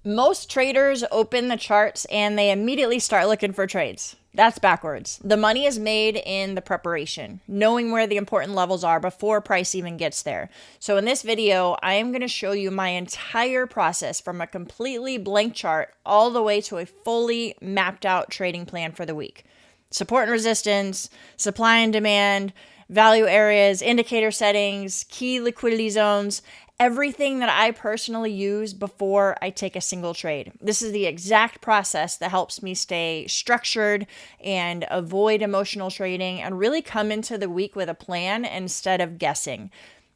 Most traders open the charts and they immediately start looking for trades. That's backwards. The money is made in the preparation, knowing where the important levels are before price even gets there. So in this video, I am going to show you my entire process from a completely blank chart all the way to a fully mapped out trading plan for the week. Support and resistance, supply and demand, value areas, indicator settings, key liquidity zones, everything that I personally use before I take a single trade. This is the exact process that helps me stay structured and avoid emotional trading and really come into the week with a plan instead of guessing.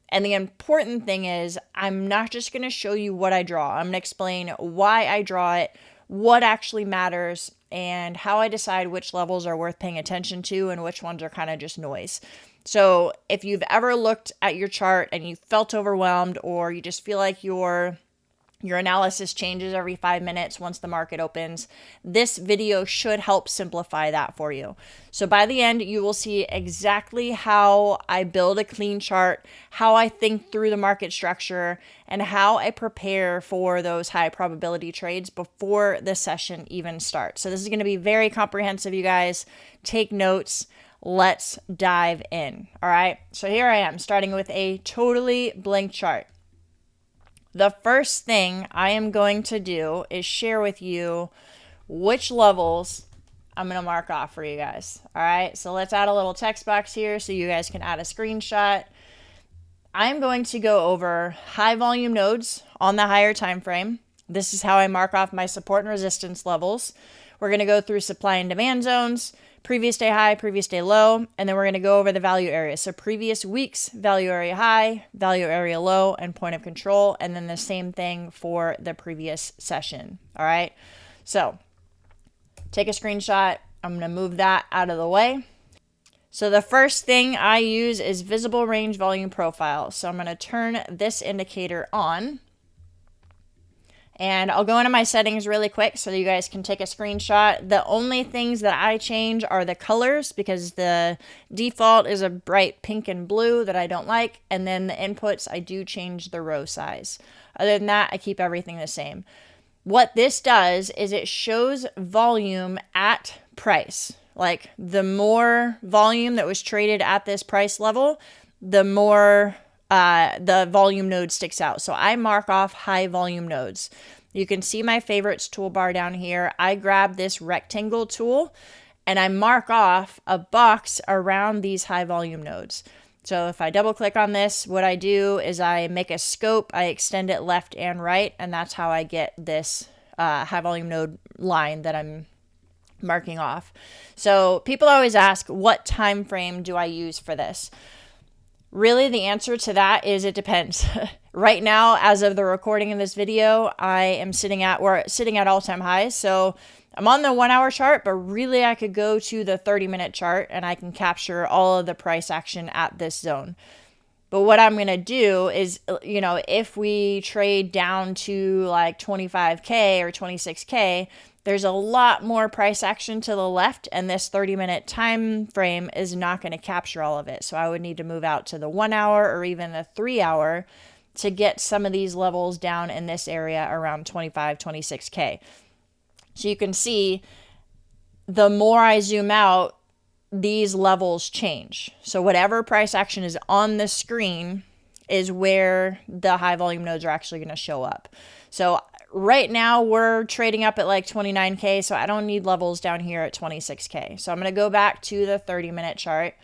And the important thing is, I'm not just going to show you what I draw. I'm going to explain why I draw it, what actually matters, and how I decide which levels are worth paying attention to and which ones are kind of just noise. So if you've ever looked at your chart and you felt overwhelmed, or you just feel like your analysis changes every 5 minutes once the market opens, this video should help simplify that for you. So by the end, you will see exactly how I build a clean chart, how I think through the market structure, and how I prepare for those high probability trades before the session even starts. So this is going to be very comprehensive, you guys. Take notes. Let's dive in. All right. So here I am starting with a totally blank chart. The first thing I am going to do is share with you which levels I'm going to mark off for you guys. All right. So let's add a little text box here so you guys can add a screenshot. I'm going to go over high volume nodes on the higher time frame. This is how I mark off my support and resistance levels. We're going to go through supply and demand zones, previous day high, previous day low, and then we're going to go over the value area. So previous week's value area high, value area low, and point of control, and then the same thing for the previous session. All right. So take a screenshot. I'm going to move that out of the way. So the first thing I use is visible range volume profile. So I'm going to turn this indicator on. And I'll go into my settings really quick so you guys can take a screenshot. The only things that I change are the colors, because the default is a bright pink and blue that I don't like. And then the inputs, I do change the row size. Other than that, I keep everything the same. What this does is it shows volume at price. Like the more volume that was traded at this price level, the more the volume node sticks out. So I mark off high volume nodes. You can see my favorites toolbar down here. I grab this rectangle tool and I mark off a box around these high volume nodes. So if I double click on this, what I do is I make a scope, I extend it left and right, and that's how I get this high volume node line that I'm marking off. So people always ask, what time frame do I use for this? Really, the answer to that is it depends. Right now, as of the recording of this video, we're sitting at all-time highs. So I'm on the 1 hour chart, but really I could go to the 30-minute chart and I can capture all of the price action at this zone. But what I'm going to do is, if we trade down to like 25K or 26K, there's a lot more price action to the left, and this 30-minute time frame is not going to capture all of it. So I would need to move out to the 1 hour or even the 3 hour to get some of these levels down in this area around 25, 26K. So you can see the more I zoom out, these levels change. So whatever price action is on the screen is where the high volume nodes are actually going to show up. So right now we're trading up at like 29K, so I don't need levels down here at 26K. So I'm going to go back to the 30-minute chart.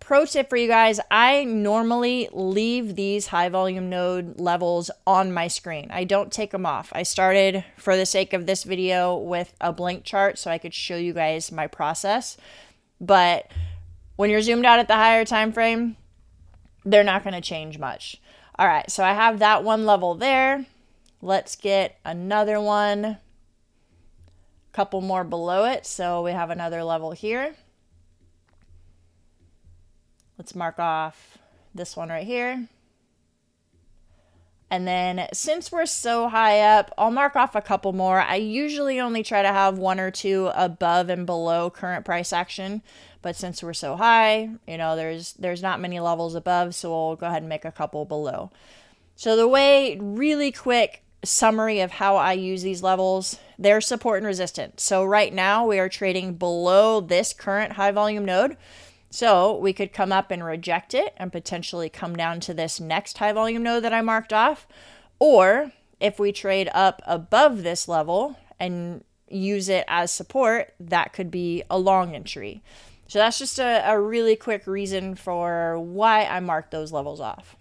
Pro tip for you guys, I normally leave these high volume node levels on my screen. I don't take them off. I started, for the sake of this video, with a blank chart so I could show you guys my process. But when you're zoomed out at the higher time frame, they're not going to change much. All right, so I have that one level there. Let's get another one, a couple more below it. So we have another level here. Let's mark off this one right here. And then since we're so high up, I'll mark off a couple more. I usually only try to have one or two above and below current price action. But since we're so high, there's not many levels above, so we'll go ahead and make a couple below. So the way, really quick summary of how I use these levels. They're support and resistance. So right now we are trading below this current high volume node. So we could come up and reject it and potentially come down to this next high volume node that I marked off. Or if we trade up above this level and use it as support, that could be a long entry. So that's just a really quick reason for why I marked those levels off.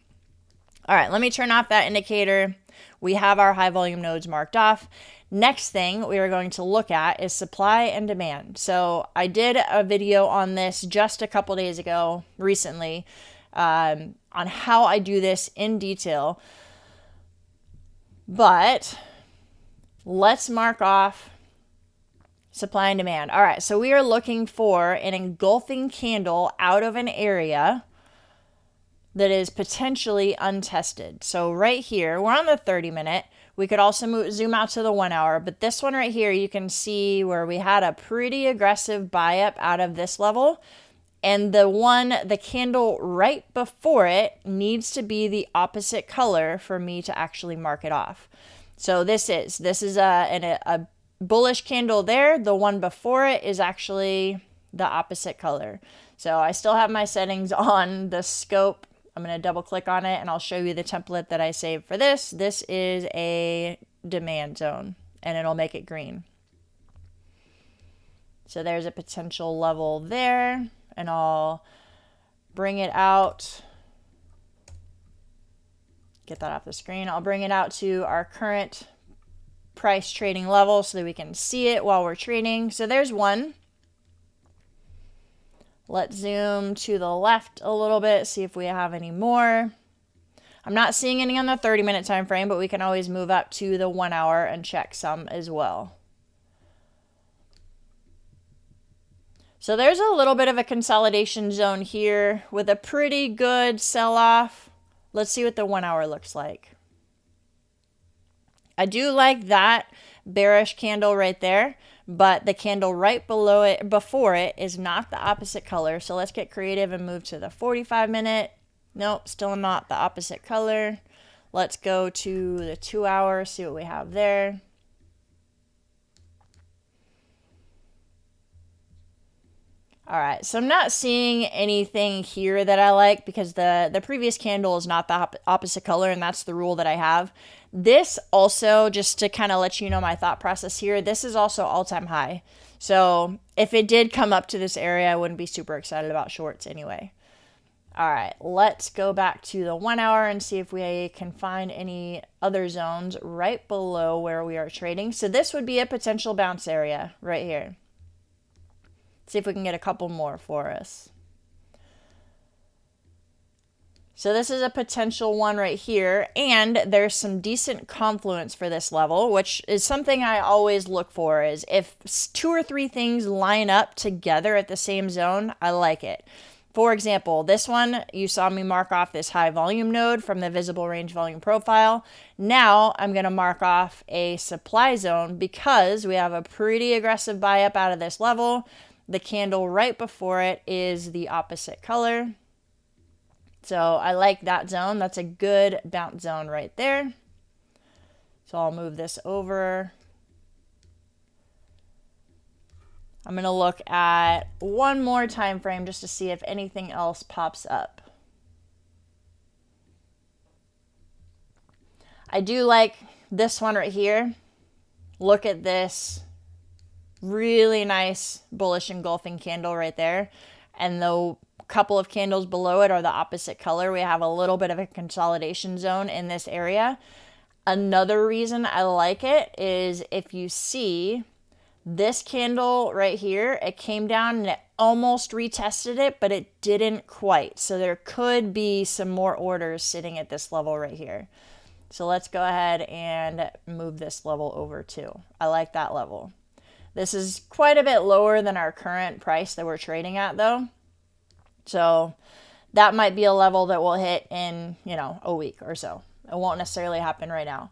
All right, let me turn off that indicator. We have our high volume nodes marked off. Next thing we are going to look at is supply and demand. So I did a video on this just a couple days ago, recently, on how I do this in detail. But let's mark off supply and demand. All right, so we are looking for an engulfing candle out of an area that is potentially untested. So right here, we're on the 30-minute. We could also zoom out to the 1 hour, but this one right here, you can see where we had a pretty aggressive buy up out of this level. And the candle right before it needs to be the opposite color for me to actually mark it off. So this is a bullish candle there. The one before it is actually the opposite color. So I still have my settings on the scope. I'm going to double click on it and I'll show you the template that I saved for this. This is a demand zone and it'll make it green. So there's a potential level there and I'll bring it out. Get that off the screen. I'll bring it out to our current price trading level so that we can see it while we're trading. So there's one. Let's zoom to the left a little bit, see if we have any more. I'm not seeing any on the 30-minute time frame, but we can always move up to the 1 hour and check some as well. So there's a little bit of a consolidation zone here with a pretty good sell-off. Let's see what the 1 hour looks like. I do like that bearish candle right there, but the candle right below it, before it, is not the opposite color. So let's get creative and move to the 45-minute. Nope, still not the opposite color. Let's go to the 2 hour, see what we have there. All right, so I'm not seeing anything here that I like because the previous candle is not the opposite color, and that's the rule that I have. This also, just to kind of let you know my thought process here, this is also all-time high. So if it did come up to this area, I wouldn't be super excited about shorts anyway. All right, let's go back to the 1 hour and see if we can find any other zones right below where we are trading. So this would be a potential bounce area right here. See if we can get a couple more for us. So this is a potential one right here, and there's some decent confluence for this level, which is something I always look for, is if 2 or 3 things line up together at the same zone, I like it. For example, this one, you saw me mark off this high volume node from the visible range volume profile. Now I'm going to mark off a supply zone because we have a pretty aggressive buy up out of this level. The candle right before it is the opposite color. So I like that zone. That's a good bounce zone right there. So I'll move this over. I'm going to look at one more time frame just to see if anything else pops up. I do like this one right here. Look at this. Really nice bullish engulfing candle right there. And the couple of candles below it are the opposite color. We have a little bit of a consolidation zone in this area. Another reason I like it is if you see this candle right here, it came down and it almost retested it, but it didn't quite. So there could be some more orders sitting at this level right here. So let's go ahead and move this level over too. I like that level. This is quite a bit lower than our current price that we're trading at though. So that might be a level that we'll hit in, a week or so. It won't necessarily happen right now.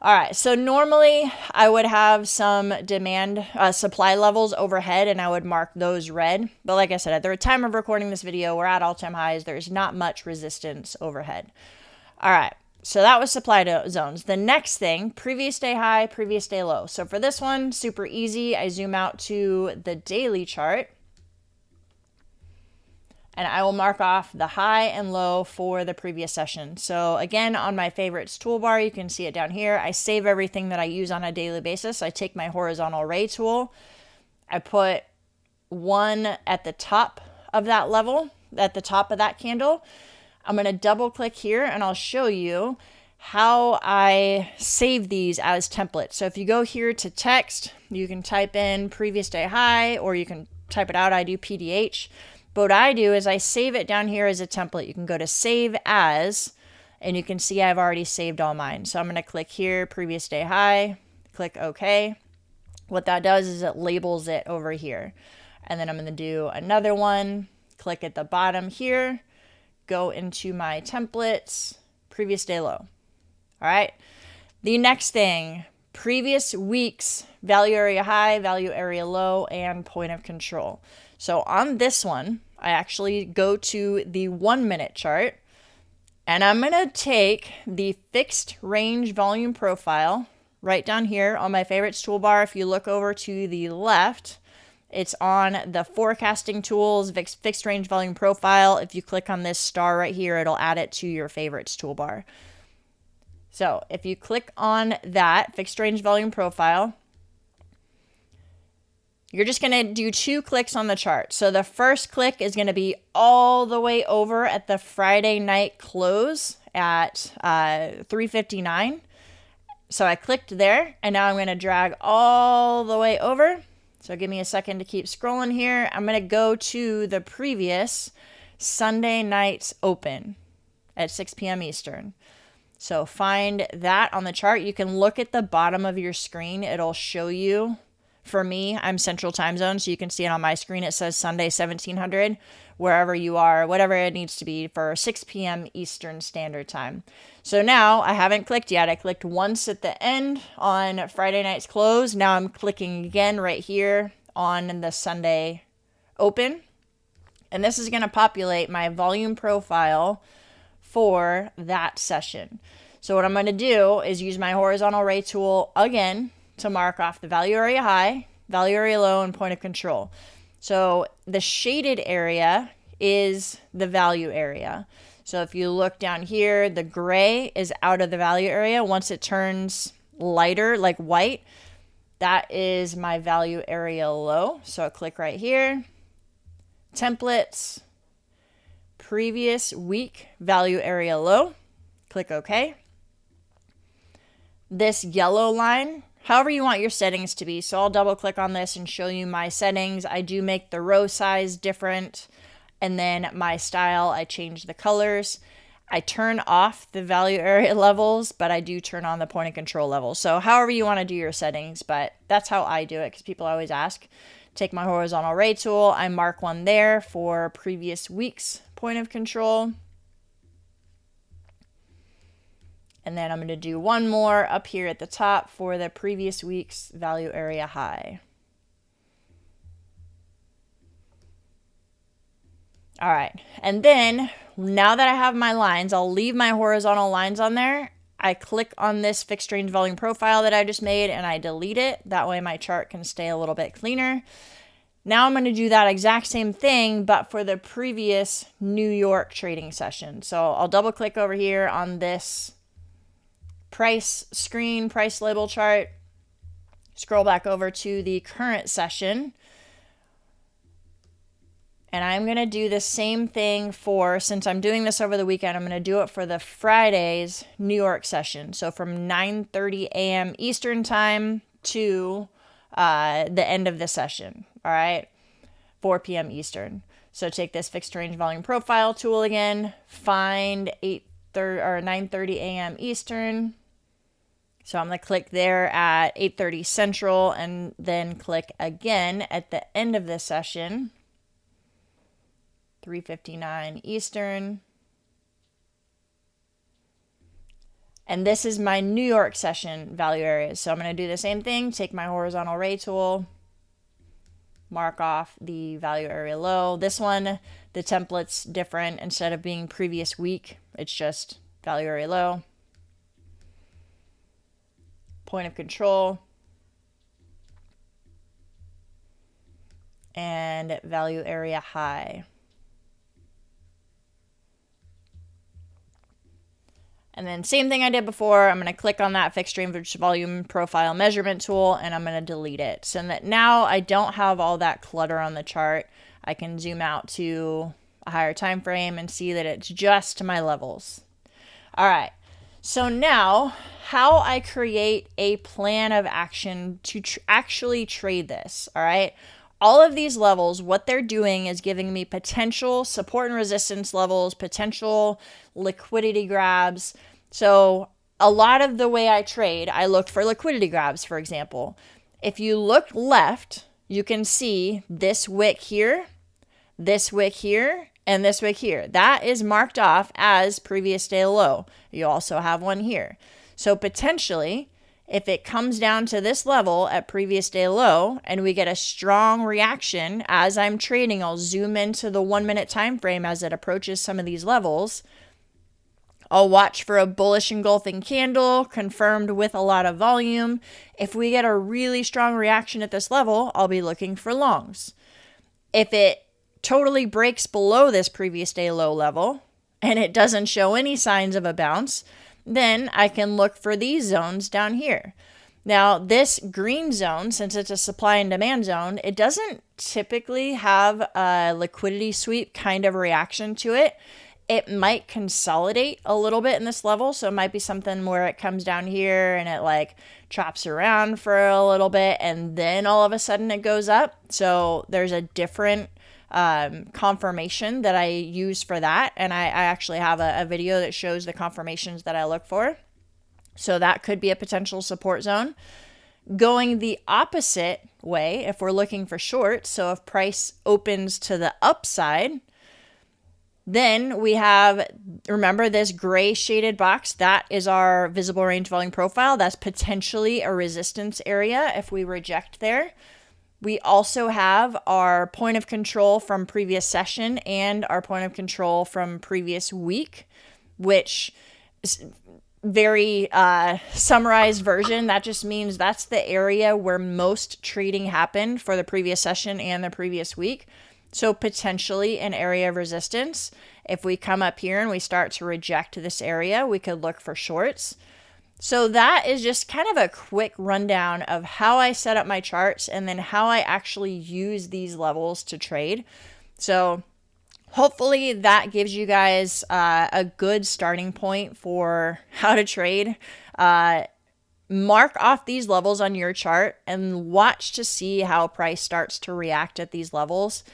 All right, so normally I would have some demand supply levels overhead and I would mark those red. But like I said, at the time of recording this video, we're at all-time highs. There's not much resistance overhead. All right, So that was supply zones. The next thing, previous day high, previous day low. So for this one, super easy. I zoom out to the daily chart and I will mark off the high and low for the previous session. So again, on my favorites toolbar, you can see it down here. I save everything that I use on a daily basis. I take my horizontal ray tool. I put one at the top of that level, at the top of that candle. I'm going to double click here and I'll show you how I save these as templates. So if you go here to text, you can type in previous day high or you can type it out. I do PDH. But what I do is I save it down here as a template. You can go to save as, and you can see I've already saved all mine. So I'm going to click here, previous day high, click OK. What that does is it labels it over here. And then I'm going to do another one, click at the bottom here, go into my templates, previous day low. All right. The next thing, previous week's value area high, value area low, and point of control. So on this one, I actually go to the 1 minute chart and I'm going to take the fixed range volume profile right down here on my favorites toolbar. If you look over to the left, it's on the forecasting tools, fixed range volume profile. If you click on this star right here, it'll add it to your favorites toolbar. So if you click on that fixed range volume profile, you're just going to do 2 clicks on the chart. So the first click is going to be all the way over at the Friday night close at 3:59. So I clicked there and now I'm going to drag all the way over. So give me a second to keep scrolling here. I'm going to go to the previous Sunday night's open at 6 p.m. Eastern. So find that on the chart. You can look at the bottom of your screen. It'll show you. For me, I'm Central Time Zone, so you can see it on my screen. It says Sunday 1700, wherever you are, whatever it needs to be for 6 p.m. Eastern Standard Time. So now I haven't clicked yet. I clicked once at the end on Friday night's close. Now I'm clicking again right here on the Sunday open. And this is going to populate my volume profile for that session. So what I'm going to do is use my horizontal ray tool again to mark off the value area high, value area low, and point of control. So the shaded area is the value area. So if you look down here, the gray is out of the value area. Once it turns lighter, like white, that is my value area low. So I click right here, templates, previous week, value area low, click OK. This yellow line, however you want your settings to be. So I'll double click on this and show you my settings. I do make the row size different. And then my style, I change the colors. I turn off the value area levels, but I do turn on the point of control levels. So however you want to do your settings, but that's how I do it because people always ask. Take my horizontal ray tool. I mark one there for previous week's point of control. And then I'm going to do one more up here at the top for the previous week's value area high. All right. And then now that I have my lines, I'll leave my horizontal lines on there. I click on this fixed range volume profile that I just made and I delete it. That way my chart can stay a little bit cleaner. Now I'm going to do that exact same thing, but for the previous New York trading session. So I'll double click over here on this price screen, price label chart, scroll back over to the current session. And I'm going to do the same thing for, since I'm doing this over the weekend, I'm going to do it for the Friday's New York session. So from 9:30 a.m. Eastern time to the end of the session. All right, 4 p.m. Eastern. So take this fixed range volume profile tool again, find 9:30 a.m. Eastern. So I'm going to click there at 8:30 Central and then click again at the end of the session, 3:59 Eastern. And this is my New York session value areas. So I'm going to do the same thing, take my horizontal ray tool, mark off the value area low. This one, the template's different. Instead of being previous week, it's just value area low. point of control, and value area high. And then same thing I did before, I'm going to click on that fixed range volume profile measurement tool, and I'm going to delete it. So that now I don't have all that clutter on the chart. I can zoom out to a higher time frame and see that it's just my levels. All right. So now how I create a plan of action to actually trade this. All right. All of these levels, what they're doing is giving me potential support and resistance levels, potential liquidity grabs. So a lot of the way I trade, I look for liquidity grabs, for example. If you look left, you can see this wick here, this wick here, and this wick here. That is marked off as previous day low. You also have one here. So potentially, if it comes down to this level at previous day low and we get a strong reaction as I'm trading, I'll zoom into the 1 minute time frame as it approaches some of these levels. I'll watch for a bullish engulfing candle confirmed with a lot of volume. If we get a really strong reaction at this level, I'll be looking for longs. If it totally breaks below this previous day low level and it doesn't show any signs of a bounce, then I can look for these zones down here. Now, this green zone, since it's a supply and demand zone, it doesn't typically have a liquidity sweep kind of reaction to it. It might consolidate a little bit in this level. So it might be something where it comes down here and it like chops around for a little bit and then all of a sudden it goes up. So there's a different confirmation that I use for that. And I actually have a video that shows the confirmations that I look for. So that could be a potential support zone. Going the opposite way, if we're looking for shorts, so if price opens to the upside, then we have, remember this gray shaded box, that is our visible range volume profile. That's potentially a resistance area if we reject there. We also have our point of control from previous session and our point of control from previous week, which is very summarized version. That just means that's the area where most trading happened for the previous session and the previous week. So potentially an area of resistance. If we come up here and we start to reject this area, we could look for shorts. So that is just kind of a quick rundown of how I set up my charts and then how I actually use these levels to trade. So hopefully that gives you guys a good starting point for how to trade. Mark off these levels on your chart and watch to see how price starts to react at these levels.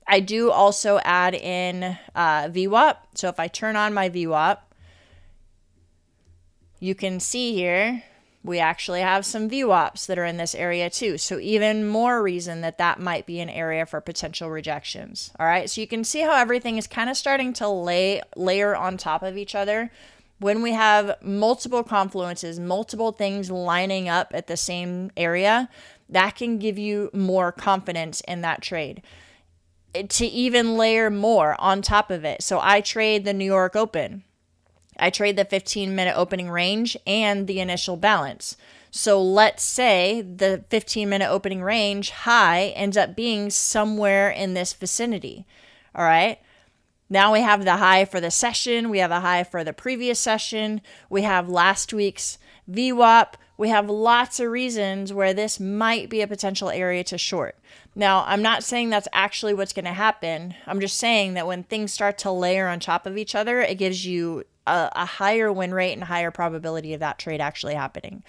I do also add in VWAP. So if I turn on my VWAP, you can see here, we actually have some VWAPs that are in this area too. So even more reason that that might be an area for potential rejections. All right. So you can see how everything is kind of starting to layer on top of each other. When we have multiple confluences, multiple things lining up at the same area, that can give you more confidence in that trade. To even layer more on top of it. So I trade the New York Open. I trade the 15-minute opening range and the initial balance. So let's say the 15-minute opening range high ends up being somewhere in this vicinity. All right. Now we have the high for the session. We have a high for the previous session. We have last week's VWAP. We have lots of reasons where this might be a potential area to short. Now, I'm not saying that's actually what's going to happen. I'm just saying that when things start to layer on top of each other, it gives you a higher win rate and higher probability of that trade actually happening.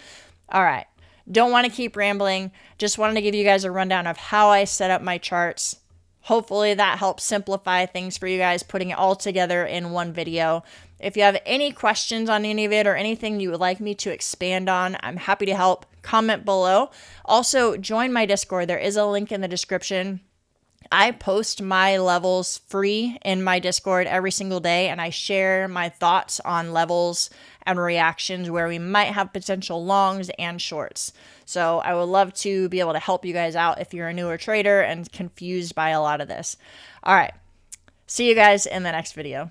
All right. Don't want to keep rambling. Just wanted to give you guys a rundown of how I set up my charts. Hopefully that helps simplify things for you guys, putting it all together in one video. If you have any questions on any of it or anything you would like me to expand on, I'm happy to help. Comment below. Also, join my Discord. There is a link in the description. I post my levels free in my Discord every single day, and I share my thoughts on levels and reactions where we might have potential longs and shorts. So I would love to be able to help you guys out if you're a newer trader and confused by a lot of this. All right. See you guys in the next video.